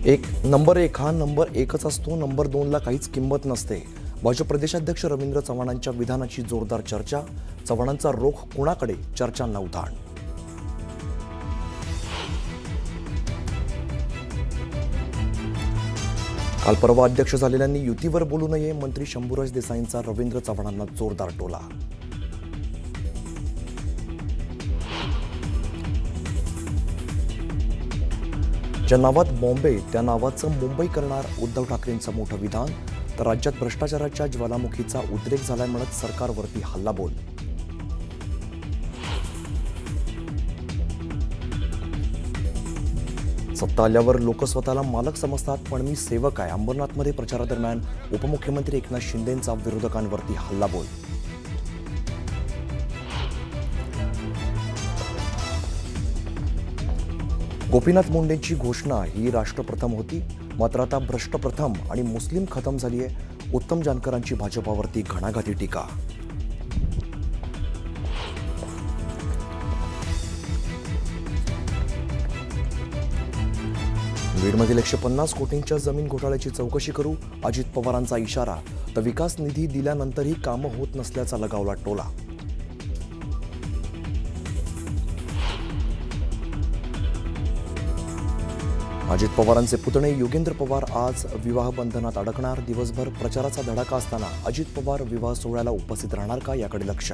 एक नंबर एक हा नंबर एकच असतो, नंबर दोनला काहीच किंमत नसते. भाजप प्रदेशाध्यक्ष रवींद्र चव्हाणांच्या विधानाची जोरदार चर्चा. चव्हाणांचा रोख कोणाकडे? चर्चांना उधाण. काल परवा अध्यक्ष झालेल्यांनी युतीवर बोलू नये, मंत्री शंभूराज देसाईंचा रवींद्र चव्हाणांना जोरदार टोला. ज्या नावात बॉम्बे त्या नावाचं मुंबई करणार उद्धव ठाकरेंचं मोठं विधान. तर राज्यात भ्रष्टाचाराच्या ज्वालामुखीचा उद्रेक झालाय म्हणत सरकारवरती हल्लाबोल. सत्ता आल्यावर लोक स्वतःला मालक समजतात, पण मी सेवक आहे. अंबरनाथमध्ये प्रचारादरम्यान उपमुख्यमंत्री एकनाथ शिंदेंचा विरोधकांवरती हल्लाबोल. गोपीनाथ मुंडेंची घोषणा ही राष्ट्रप्रथम होती, मात्र आता भ्रष्टप्रथम आणि मुस्लिम खतम झाली आहे. उत्तम जानकरांची भाजपावरती घणाघाती टीका. बीडमधील 150 कोटींच्या जमीन घोटाळ्याची चौकशी करू, अजित पवारांचा इशारा. तर विकास निधी दिल्यानंतरही कामं होत नसल्याचा लगावला टोला. अजित पवारांचे पुतणे योगेंद्र पवार आज विवाह बंधनात अडकणार. दिवसभर प्रचाराचा धडाका असताना अजित पवार विवाह सोहळ्याला उपस्थित राहणार का, याकडे लक्ष.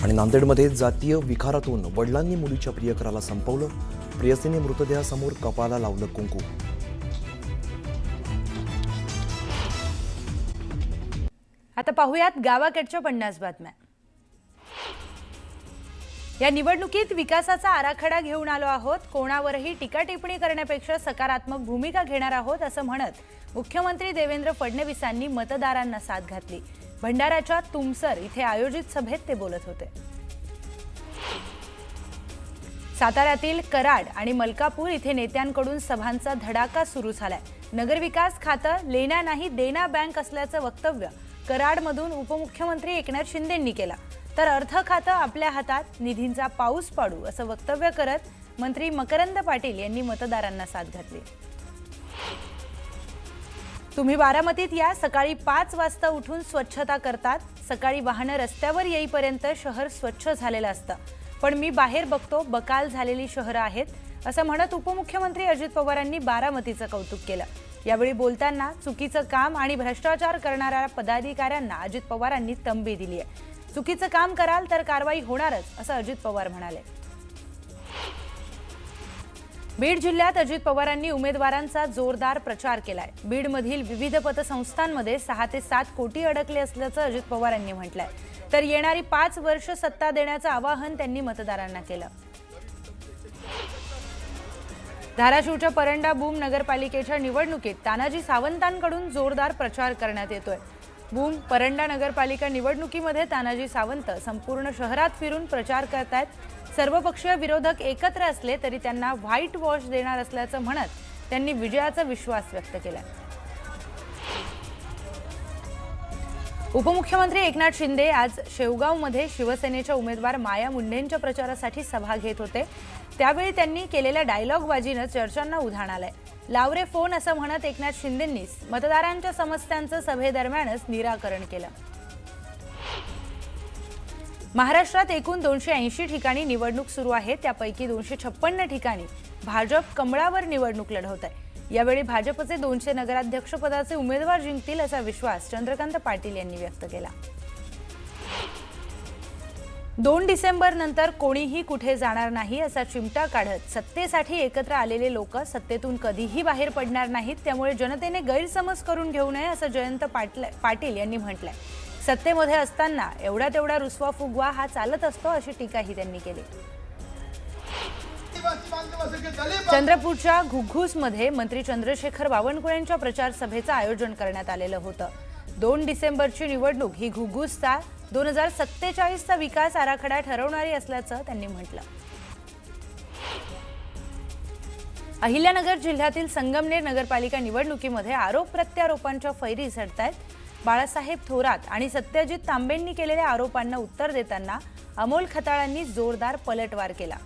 आणि नांदेडमध्ये जातीय विखारातून वडिलांनी मुलीच्या प्रियकराला संपवलं. प्रियसीने मृतदेहासमोर कपाळाला लावलं कुंकू. आता पाहूयात गावाकडच्या 50 बातम्या. या निवडणुकीत विकासाचा आराखडा घेऊन आलो आहोत, कोणावरही टीका टिप्पणी करण्यापेक्षा सकारात्मक भूमिका घेणार आहोत असं म्हणत मुख्यमंत्री देवेंद्र फडणवीसांनी मतदारांना साथ घातली. भंडाराच्या तुमसर इथे आयोजित सभेत ते बोलत होते. साताऱ्यातील कराड आणि मलकापूर इथे नेत्यांकडून सभांचा धडाका सुरू झालाय. नगरविकास खातं लेना नाही देना बँक असल्याचं वक्तव्य कराडमधून उपमुख्यमंत्री एकनाथ शिंदेंनी केलं. तर अर्थ खातं आपल्या हातात, निधींचा पाऊस पाडू असं वक्तव्य करत मंत्री मकरंद पाटील यांनी मतदारांना साथ घातली. तुम्ही बारामतीत या, सकाळी 5 वाजता उठून स्वच्छता करतात. सकाळी वाहनं रस्त्यावर येईपर्यंत शहर स्वच्छ झालेलं असतं, पण मी बाहेर बघतो बकाल झालेली शहरं आहेत असं म्हणत उपमुख्यमंत्री अजित पवारांनी बारामतीचं कौतुक केलं. यावेळी बोलताना चुकीचं काम आणि भ्रष्टाचार करणाऱ्या पदाधिकाऱ्यांना अजित पवारांनी तंबी दिली आहे. चुकीचं काम कराल तर कारवाई होणारच असं अजित पवार म्हणाले. बीड जिल्ह्यात अजित पवारांनी उमेदवारांचा जोरदार प्रचार केलाय. बीडमधील विविध पतसंस्थांमध्ये 6 ते 7 कोटी अडकले असल्याचं अजित पवारांनी म्हटलंय. तर येणारी 5 वर्ष सत्ता देण्याचं आवाहन त्यांनी मतदारांना केलं. धाराशिवच्या परंडा बूम नगरपालिकेच्या निवडणुकीत तानाजी सावंतांकडून जोरदार प्रचार करण्यात येतोय. बूम परंडा नगरपालिका निवडणुकीमध्ये तानाजी सावंत संपूर्ण शहरात फिरून प्रचार करतायत. सर्वपक्षीय विरोधक एकत्र असले तरी त्यांना व्हाईट वॉश देणार असल्याचं म्हणत त्यांनी विजयाचा विश्वास व्यक्त केला. उपमुख्यमंत्री एकनाथ शिंदे आज शेवगावमध्ये शिवसेनेच्या उमेदवार माया मुंढेंच्या प्रचारासाठी सभा घेत होते. त्यावेळी त्यांनी केलेल्या डायलॉगबाजीनं चर्चांना उधाण आलंय. लावरे फोन असं म्हणत एकनाथ शिंदेंनी मतदारांच्या समस्यांचं सभेदरम्यानच निराकरण केलं. महाराष्ट्रात एकूण 280 ठिकाणी निवडणूक सुरू आहे. त्यापैकी 256 ठिकाणी भाजप कमळावर निवडणूक लढवत आहे. यावेळी भाजपचे 200 नगराध्यक्षपदाचे उमेदवार जिंकतील असा विश्वास चंद्रकांत पाटील यांनी व्यक्त केला. 2 डिसेंबर नंतर कोणीही कुठे जाणार नाही असा चिमटा काढत सत्तेसाठी एकत्र आलेले लोक सत्तेतून कधीही बाहेर पडणार नाहीत. त्यामुळे जनतेने गैरसमज करून घेऊ नये असं जयंत पाटील यांनी म्हटलंय. सत्तेमध्ये असताना एवढा तेवढा रुसवा फुगवा हा चालत असतो अशी टीकाही त्यांनी केली. चंद्रपूरच्या घुग्घूसमध्ये मंत्री चंद्रशेखर बावनकुळेंच्या प्रचार सभेचं आयोजन करण्यात आलेलं होतं. 2 डिसेंबरची निवडणूक ही घुग्घूसचा 2047चा विकास आराखडा ठरवणारी असल्याचं त्यांनी म्हटलं. अहिल्यानगर जिल्ह्यातील संगमनेर नगरपालिका निवडणुकीमध्ये आरोप प्रत्यारोपांच्या फैरी झडतायत. बाळासाहेब थोरात आणि सत्यजित तांबेंनी केलेल्या आरोपांना उत्तर देताना अमोल खताळांनी जोरदार पलटवार केला।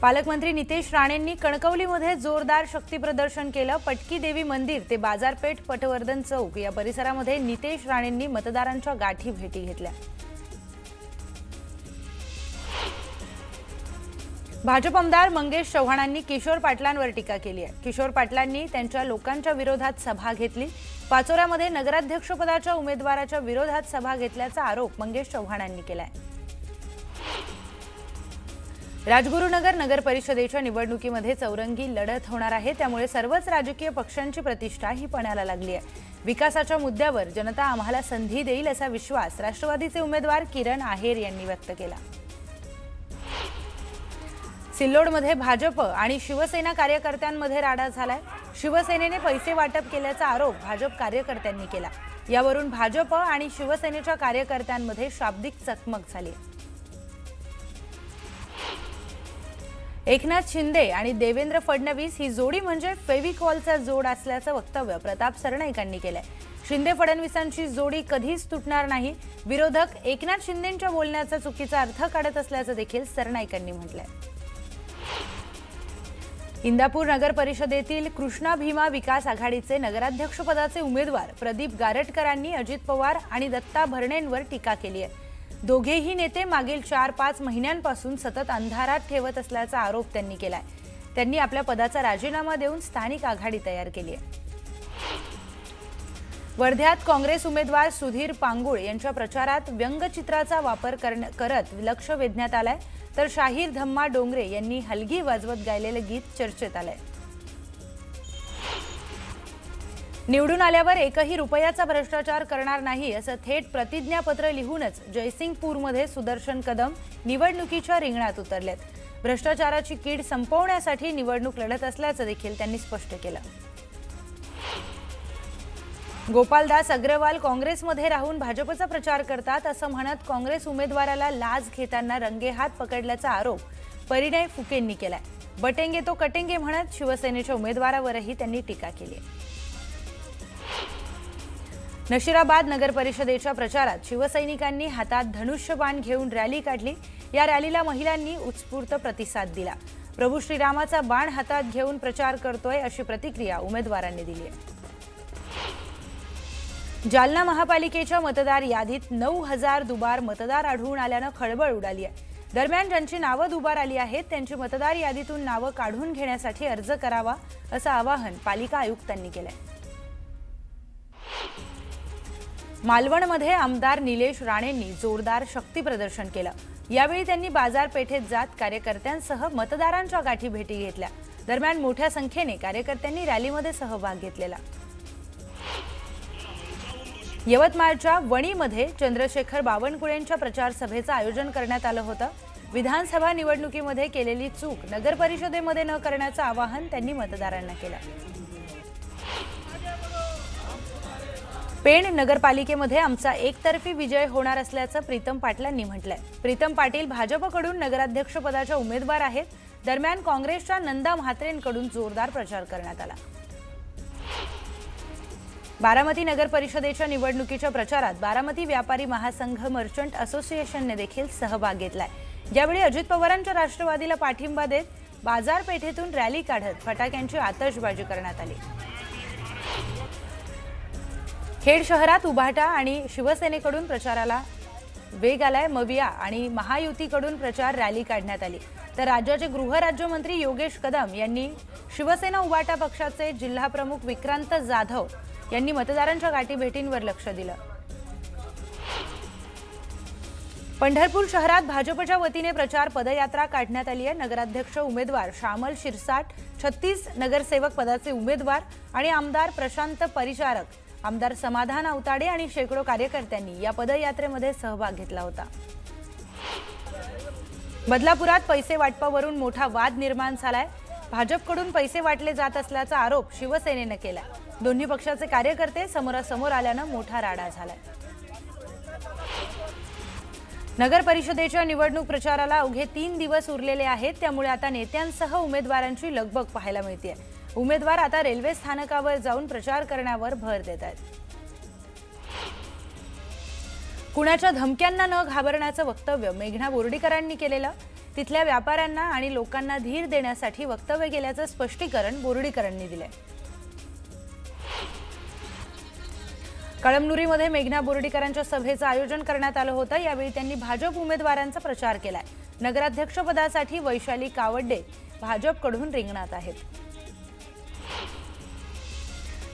पालकमंत्री नितेश राणेंनी कणकवलीमध्ये जोरदार शक्तीप्रदर्शन केलं। पटकी देवी मंदिर ते बाजारपेठ पटवर्धन चौक या परिसरामध्ये नितेश राणेंनी मतदारांच्या गाठी भेटी घेतल्या। भाजप आमदार मंगेश चव्हाणांनी किशोर पाटलांवर टीका केली आहे। किशोर पाटलांनी त्यांच्या लोकांच्या विरोधात सभा घेतली। पाचोऱ्यामध्ये नगराध्यक्षपदाच्या उमेदवाराच्या विरोधात सभा घेतल्याचा आरोप मंगेश चव्हाणांनी केलाय। राजगुरुनगर नगर परिषदेच्या निवडणुकीमध्ये चौरंगी लढत होणार आहे, त्यामुळे सर्वच राजकीय पक्षांची प्रतिष्ठा ही पणाला लागली आहे। विकासाच्या मुद्द्यावर जनता आम्हाला संधी देईल असा विश्वास राष्ट्रवादीचे उमेदवार किरण आहेर यांनी व्यक्त केला। सिल्लोडमध्ये भाजप आणि शिवसेना कार्यकर्त्यांमध्ये राडा झालाय। शिवसेनेने पैसे वाटप केल्याचा आरोप भाजप कार्यकर्त्यांनी केला। यावरून भाजप आणि शिवसेनेच्या कार्यकर्त्यांमध्ये शाब्दिक चकमक झाली। एकनाथ शिंदे आणि देवेंद्र फडणवीस ही जोडी म्हणजे फेविकॉलचा जोड असल्याचं वक्तव्य प्रताप सरनाईकांनी केलंय। शिंदे फडणवीसांची जोडी कधीच तुटणार नाही। विरोधक एकनाथ शिंदेंच्या बोलण्याचा चुकीचा अर्थ काढत असल्याचं देखील सरनाईकांनी म्हटलंय। इंदापूर नगर परिषदेतील कृष्णा भीमा विकास आघाडीचे नगराध्यक्षपदाचे उमेदवार प्रदीप गारटकरांनी अजित पवार आणि दत्ता भरणेंवर टीका केली आहे। दोघेही नेते मागील 4-5 महिन्यांपासून सतत अंधारात ठेवत असल्याचा आरोप त्यांनी केलाय। त्यांनी आपल्या पदाचा राजीनामा देऊन स्थानिक आघाडी तयार केली आहे। वर्ध्यात काँग्रेस उमेदवार सुधीर पांगुळ यांच्या प्रचारात व्यंगचित्राचा वापर करत लक्ष वेधण्यात आलाय, तर शाहीर धम्मा डोंगरे यांनी हलगी वाजवत गायलेलं गीत चर्चेत आलंय। निवडून आल्यावर एकही रुपयाचा भ्रष्टाचार करणार नाही असं थेट प्रतिज्ञापत्र लिहूनच जयसिंगपूरमध्ये सुदर्शन कदम निवडणुकीच्या रिंगणात उतरलेत। भ्रष्टाचाराची कीड संपवण्यासाठी निवडणूक लढत असल्याचं देखील त्यांनी स्पष्ट केलं। गोपालदास अग्रवाल काँग्रेसमध्ये राहून भाजपचा प्रचार करतात असं म्हणत काँग्रेस उमेदवाराला लाच घेताना रंगेहात पकडल्याचा आरोप परिणय फुकेंनी केलाय। बटेंगे तो कटेंगे म्हणत शिवसेनेच्या उमेदवारावरही त्यांनी टीका केली आहे। नशिराबाद नगर परिषदेच्या प्रचारात शिवसैनिकांनी हातात धनुष्यबाण घेऊन रॅली काढली। या रॅलीला महिलांनी उत्स्फूर्त प्रतिसाद दिला। प्रभू श्रीरामाचा बाण हातात घेऊन प्रचार करतोय अशी प्रतिक्रिया उमेदवारांनी दिली आहे। जालना महापालिकेच्या मतदार यादीत 9,000 दुबार मतदार आढळून आल्यानं खळबळ उडाली आहे। दरम्यान ज्यांची नावं दुबार आली आहेत त्यांची मतदार यादीतून नावं काढून घेण्यासाठी अर्ज करावा असं आवाहन पालिका आयुक्तांनी केलंय। मालवणमध्ये आमदार निलेश राणेंनी जोरदार शक्ती प्रदर्शन केलं। यावेळी त्यांनी बाजारपेठेत जात कार्यकर्त्यांसह मतदारांच्या गाठी भेटी घेतल्या। दरम्यान मोठ्या संख्येने कार्यकर्त्यांनी रॅलीमध्ये सहभाग घेतलेला। यवतमाळच्या वणीमध्ये चंद्रशेखर बावनकुळेंच्या प्रचार सभेचं आयोजन करण्यात आलं होतं। विधानसभा निवडणुकीमध्ये केलेली चूक नगर परिषदेमध्ये न करण्याचं आवाहन त्यांनी मतदारांना केलं। पेण नगरपालिकेमध्ये आमचा एकतर्फी विजय होणार असल्याचं प्रीतम पाटलांनी म्हटलंय। प्रीतम पाटील भाजपकडून नगराध्यक्षपदाच्या उमेदवार आहेत। दरम्यान काँग्रेसच्या नंदा म्हात्रेंकडून जोरदार प्रचार करण्यात आला। बारामती नगर परिषदेच्या निवडणुकीच्या प्रचारात बारामती व्यापारी महासंघ मर्चंट असोसिएशनने देखील सहभाग घेतलाय। यावेळी अजित पवारांच्या राष्ट्रवादीला पाठिंबा देत बाजारपेठेतून रॅली काढत फटाक्यांची आतषबाजी करण्यात आली। खेड शहरात उभाटा आणि शिवसेनेकडून प्रचाराला वेग आलाय। मविया आणि महायुतीकडून प्रचार रॅली काढण्यात आली, तर राज्याचे गृहराज्यमंत्री योगेश कदम यांनी शिवसेना उभाटा पक्षाचे जिल्हाप्रमुख विक्रांत जाधव यांनी मतदारांच्या गाठीभेटींवर लक्ष दिलं। पंढरपूर शहरात भाजपच्या वतीने प्रचार पदयात्रा काढण्यात आली आहे। नगराध्यक्ष उमेदवार श्यामल शिरसाट, 36 नगरसेवक पदाचे उमेदवार आणि आमदार प्रशांत परिचारक, आमदार समाधान अवताडे आणि शेकडो कार्यकर्त्यांनी या पदयात्रेमध्ये सहभाग घेतला होता। बदलापुरात पैसे वाटपावरून मोठा वाद निर्माण झालाय। भाजपकडून पैसे वाटले जात असल्याचा आरोप शिवसेनेने केलाय। दोन्ही पक्षाचे कार्यकर्ते समोरासमोर आल्यानं मोठा राडा झालाय। नगर परिषदेच्या निवडणूक प्रचाराला अवघे 3 दिवस उरलेले आहेत, त्यामुळे आता नेत्यांसह उमेदवारांची लगबग पाहायला मिळते। उमेदवार आता रेल्वे स्थानकावर जाऊन प्रचार करण्यावर भर देत आहेत. कुणाच्या धमक्यांना न घाबरण्याचं वक्तव्य मेघना बोर्डीकरांनी केलेलं. तिथल्या व्यापाऱ्यांना आणि लोकांना धीर देण्यासाठी वक्तव्य केल्याचं स्पष्टीकरण बोर्डीकरांनी दिलंय. कळमनुरीमध्ये मेघना बोर्डीकरांच्या सभेचं आयोजन करण्यात आलं होतं. यावेळी त्यांनी भाजप उमेदवारांचा प्रचार केलाय. नगराध्यक्षपदासाठी वैशाली कावडे भाजपकडून रिंगणात आहेत.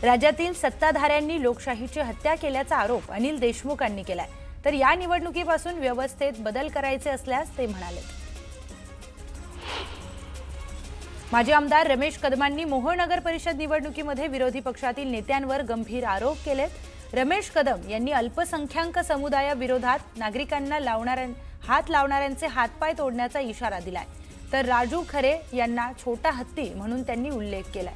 राज्यातील सत्ताधाऱ्यांनी लोकशाहीची हत्या केल्याचा आरोप अनिल देशमुखांनी केलाय. तर या निवडणुकीपासून व्यवस्थेत बदल करायचे असल्यास ते म्हणाले. माजी आमदार रमेश कदमांनी मोहोळ नगर परिषद निवडणुकीमध्ये विरोधी पक्षातील नेत्यांवर गंभीर आरोप केलेत. रमेश कदम यांनी अल्पसंख्याक समुदायाविरोधात नागरिकांना हात लावणाऱ्यांचे हातपाय तोडण्याचा इशारा दिलाय. तर राजू खरे यांना छोटा हत्ती म्हणून त्यांनी उल्लेख केलाय.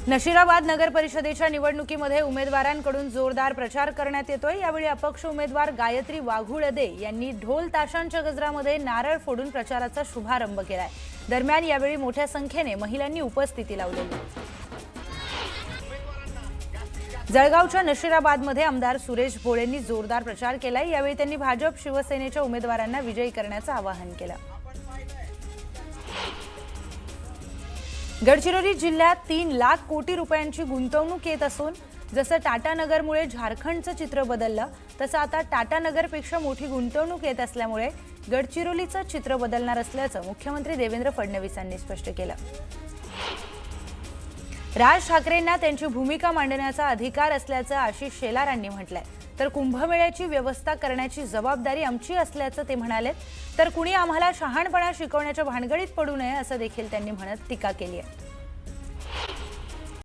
नशिराबाद नगर परिषदेच्या निवडणुकीमध्ये उमेदवारांकडून जोरदार प्रचार करण्यात येतोय. यावेळी अपक्ष उमेदवार गायत्री वाघुळदे यांनी ढोल ताशांच्या गजरामध्ये नारळ फोडून प्रचाराचा शुभारंभ केलाय. दरम्यान यावेळी मोठ्या संख्येने महिलांनी उपस्थिती लावलेली. जळगावच्या नशिराबादमध्ये आमदार सुरेश भोळेंनी जोरदार प्रचार केलाय. यावेळी त्यांनी भाजप शिवसेनेच्या उमेदवारांना विजयी करण्याचं आवाहन केलं. गडचिरोली जिल्ह्यात 3 लाख कोटी रुपयांची गुंतवणूक येत असून जसं टाटानगरमुळे झारखंडचं चित्र बदललं तसं आता टाटानगरपेक्षा मोठी गुंतवणूक येत असल्यामुळे गडचिरोलीचं चित्र बदलणार असल्याचं मुख्यमंत्री देवेंद्र फडणवीस यांनी स्पष्ट केलं. राज ठाकरेंना त्यांची भूमिका मांडण्याचा अधिकार असल्याचं आशिष शेलारांनी म्हटलंय. तर कुंभमेळ्याची व्यवस्था करण्याची जबाबदारी आमची असल्याचं ते म्हणाले. तर कुणी आम्हाला शहाणपणा शिकवण्याच्या भानगडीत पडू नये असं देखील त्यांनी म्हणत टीका केली आहे.